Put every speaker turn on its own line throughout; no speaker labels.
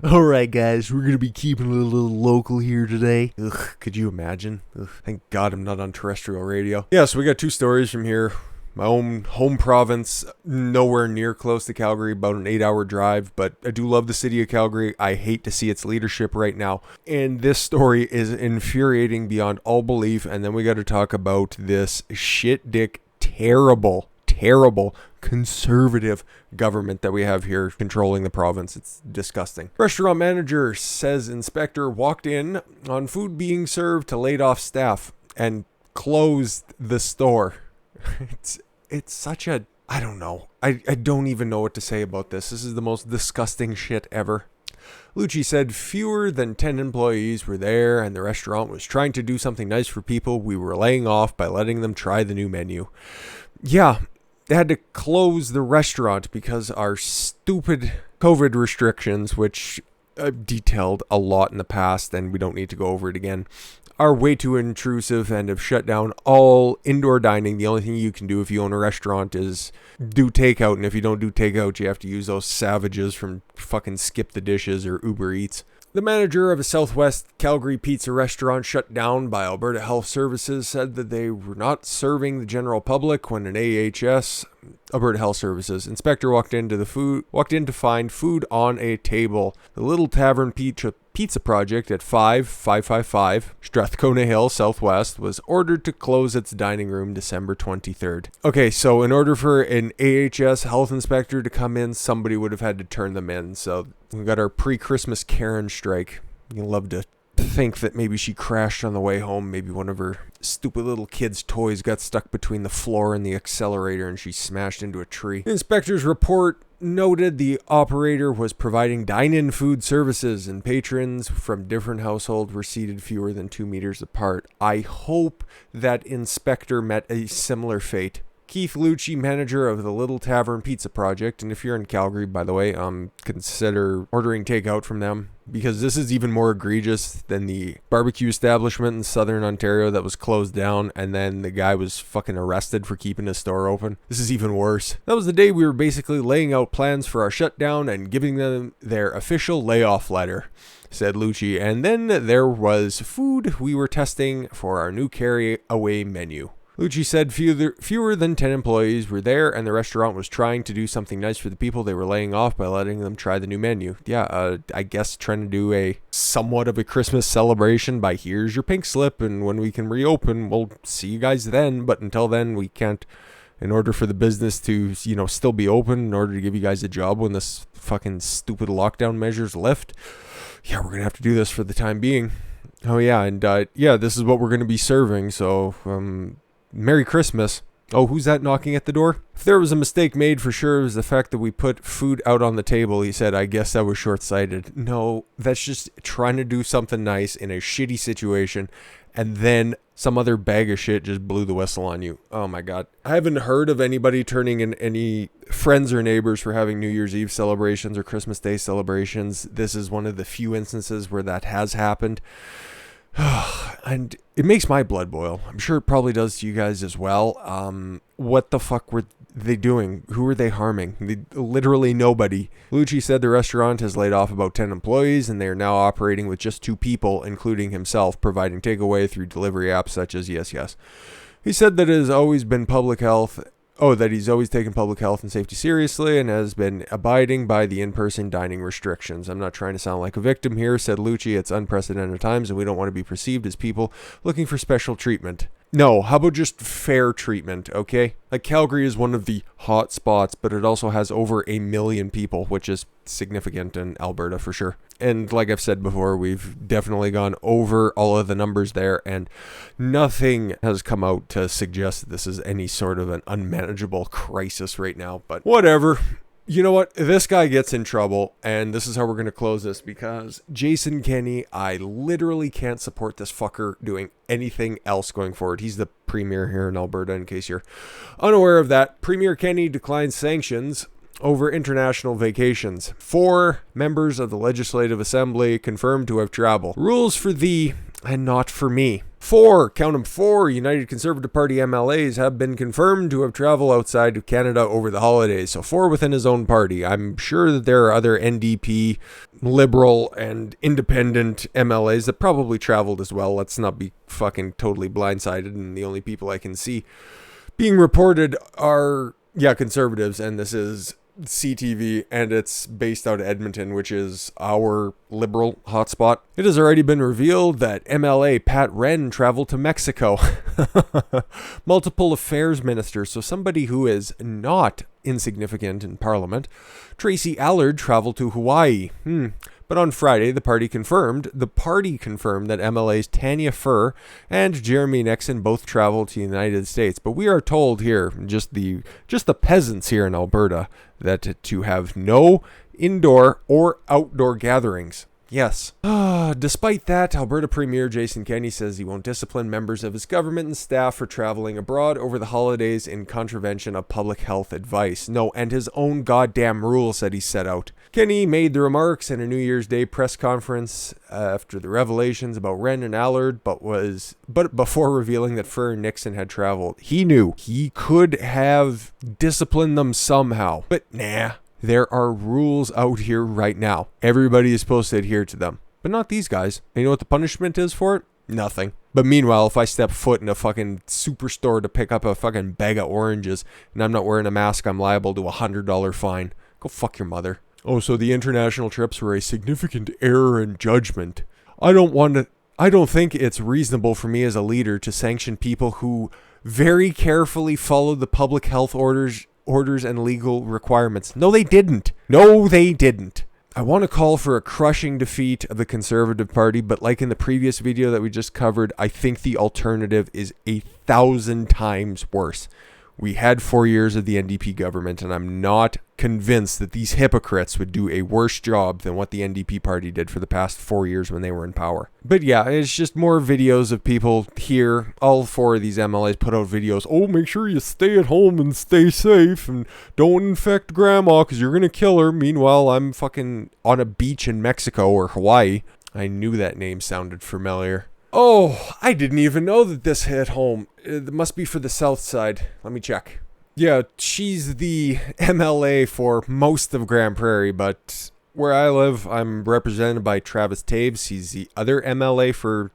Alright guys, we're gonna be keeping it a little local here today. Ugh, could you imagine? Ugh, thank God I'm not on terrestrial radio. Yeah, so we got two stories from here. My own home province, nowhere near close to Calgary, about an 8-hour drive, but I do love the city of Calgary. I hate to see its leadership right now. And this story is infuriating beyond all belief. And then we got to talk about this shit dick, terrible conservative government that we have here controlling the province. It's disgusting. Restaurant manager says inspector walked in on food being served to laid off staff and closed the store. It's such a, I don't know. I don't even know what to say about this. This is the most disgusting shit ever. Lucci said fewer than 10 employees were there and the restaurant was trying to do something nice for people we were laying off by letting them try the new menu. Yeah, they had to close the restaurant because our stupid COVID restrictions, which I've detailed a lot in the past and we don't need to go over it again, are way too intrusive and have shut down all indoor dining. The only thing you can do if you own a restaurant is do takeout, and if you don't do takeout, you have to use those savages from fucking Skip the Dishes or Uber Eats. The manager of a Southwest Calgary pizza restaurant shut down by Alberta Health Services said that they were not serving the general public when an AHS, Alberta Health Services, inspector walked in to find food on a table. The Little Tavern Pizza Project at 5555 Strathcona Hill Southwest was ordered to close its dining room December 23rd. Okay, so in order for an AHS health inspector to come in, somebody would have had to turn them in. So we got our pre-Christmas Karen strike. You love to think that maybe she crashed on the way home. Maybe one of her stupid little kids' toys got stuck between the floor and the accelerator and she smashed into a tree. The inspector's report noted the operator was providing dine-in food services and patrons from different households were seated fewer than 2 meters apart. I hope that inspector met a similar fate. Keith Lucci, manager of the Little Tavern Pizza Project, and if you're in Calgary, by the way, consider ordering takeout from them, because this is even more egregious than the barbecue establishment in southern Ontario that was closed down and then the guy was fucking arrested for keeping his store open. This is even worse. That was the day we were basically laying out plans for our shutdown and giving them their official layoff letter, said Lucci, and then there was food we were testing for our new carry-away menu. Lucci said fewer than 10 employees were there and the restaurant was trying to do something nice for the people they were laying off by letting them try the new menu. Yeah, I guess trying to do a somewhat of a Christmas celebration by here's your pink slip and when we can reopen, we'll see you guys then. But until then, we can't, in order for the business to, still be open, in order to give you guys a job when this fucking stupid lockdown measures lift. Yeah, we're going to have to do this for the time being. Oh yeah, and this is what we're going to be serving, so Merry Christmas. Oh, who's that knocking at the door? If there was a mistake made, for sure, it was the fact that we put food out on the table. He said, I guess that was short-sighted. No, that's just trying to do something nice in a shitty situation, and then some other bag of shit just blew the whistle on you. Oh my God. I haven't heard of anybody turning in any friends or neighbors for having New Year's Eve celebrations or Christmas Day celebrations. This is one of the few instances where that has happened. And it makes my blood boil. I'm sure it probably does to you guys as well. What the fuck were they doing? Who were they harming? Literally nobody. Lucci said the restaurant has laid off about 10 employees and they are now operating with just 2 people, including himself, providing takeaway through delivery apps such as Yes. He said that it has always been that he's always taken public health and safety seriously and has been abiding by the in-person dining restrictions. I'm not trying to sound like a victim here, said Lucci. It's unprecedented times and we don't want to be perceived as people looking for special treatment. No, how about just fair treatment, okay? Like Calgary is one of the hot spots, but it also has over 1 million people, which is significant in Alberta for sure. And like I've said before, we've definitely gone over all of the numbers there, and nothing has come out to suggest that this is any sort of an unmanageable crisis right now, but whatever. You know what? This guy gets in trouble, and this is how we're going to close this, because Jason Kenney, I literally can't support this fucker doing anything else going forward. He's the premier here in Alberta, in case you're unaware of that. Premier Kenney declines sanctions over international vacations. 4 members of the Legislative Assembly confirmed to have traveled. Rules for the and not for me. 4, count them 4, United Conservative Party MLAs have been confirmed to have traveled outside of Canada over the holidays. So 4 within his own party. I'm sure that there are other NDP, Liberal, and Independent MLAs that probably traveled as well. Let's not be fucking totally blindsided, and the only people I can see being reported are, Conservatives, and this is CTV, and it's based out of Edmonton, which is our Liberal hotspot. It has already been revealed that MLA Pat Wren traveled to Mexico. Multiple affairs minister, so somebody who is not insignificant in Parliament. Tracy Allard traveled to Hawaii. But on Friday, the party confirmed that MLAs Tanya Furr and Jeremy Nixon both traveled to the United States. But we are told here, just the peasants here in Alberta, that to have no indoor or outdoor gatherings. Yes. Despite that, Alberta Premier Jason Kenney says he won't discipline members of his government and staff for traveling abroad over the holidays in contravention of public health advice. No, and his own goddamn rules that he set out. Kenney made the remarks in a New Year's Day press conference after the revelations about Wren and Allard, but before revealing that Furr and Nixon had traveled. He knew he could have disciplined them somehow, but nah. There are rules out here right now. Everybody is supposed to adhere to them. But not these guys. And you know what the punishment is for it? Nothing. But meanwhile, if I step foot in a fucking superstore to pick up a fucking bag of oranges and I'm not wearing a mask, I'm liable to a $100 fine. Go fuck your mother. Oh, so the international trips were a significant error in judgment. I don't think it's reasonable for me as a leader to sanction people who very carefully followed the public health orders and legal requirements. No, they didn't. I want to call for a crushing defeat of the Conservative Party, but like in the previous video that we just covered, I think the alternative is 1,000 times worse. We had 4 years of the NDP government, and I'm not convinced that these hypocrites would do a worse job than what the NDP party did for the past 4 years when they were in power. But yeah, it's just more videos of people here. All 4 of these MLAs put out videos. Oh, make sure you stay at home and stay safe and don't infect grandma because you're going to kill her. Meanwhile, I'm fucking on a beach in Mexico or Hawaii. I knew that name sounded familiar. Oh, I didn't even know that this hit home. It must be for the south side. Let me check. Yeah, she's the MLA for most of Grande Prairie, but where I live, I'm represented by Travis Taves. He's the other MLA for,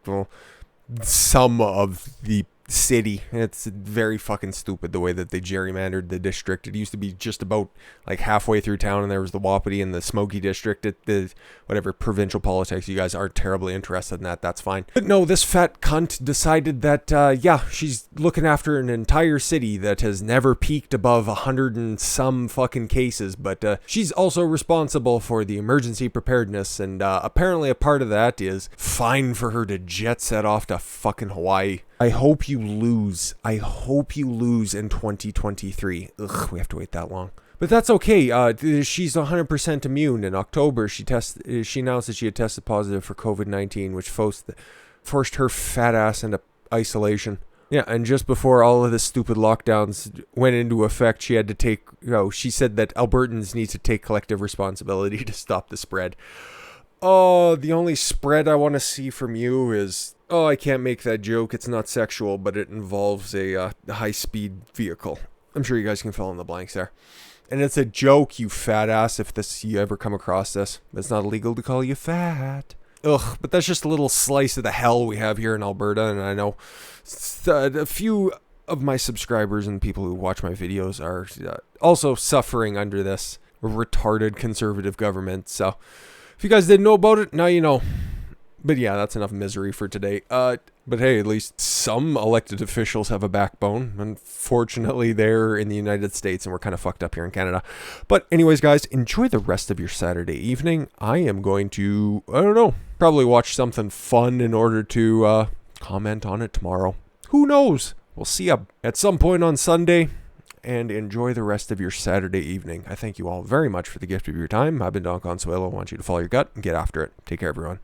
some of the city. It's very fucking stupid the way that they gerrymandered the district. It used to be just about like halfway through town, and there was the Wapiti and the Smoky district. The whatever provincial politics. You guys aren't terribly interested in that. That's fine. But no, this fat cunt decided that she's looking after an entire city that has never peaked above 100 and some fucking cases. But she's also responsible for the emergency preparedness, and apparently a part of that is fine for her to jet set off to fucking Hawaii. I hope you lose. I hope you lose in 2023. Ugh, we have to wait that long. But that's okay. She's 100% immune. In October, she announced that she had tested positive for COVID-19, which forced her fat ass into isolation. Yeah, and just before all of the stupid lockdowns went into effect, she had to she said that Albertans need to take collective responsibility to stop the spread. Oh, the only spread I want to see from you is... Oh, I can't make that joke. It's not sexual, but it involves a high-speed vehicle. I'm sure you guys can fill in the blanks there. And it's a joke, you fat ass, if you ever come across this. It's not illegal to call you fat. Ugh, but that's just a little slice of the hell we have here in Alberta, and I know a few of my subscribers and people who watch my videos are also suffering under this retarded conservative government. So, if you guys didn't know about it, now you know. But yeah, that's enough misery for today. But hey, at least some elected officials have a backbone. Unfortunately, they're in the United States and we're kind of fucked up here in Canada. But anyways, guys, enjoy the rest of your Saturday evening. I am going to, probably watch something fun in order to comment on it tomorrow. Who knows? We'll see you at some point on Sunday. And enjoy the rest of your Saturday evening. I thank you all very much for the gift of your time. I've been Don Consuelo. I want you to follow your gut and get after it. Take care, everyone.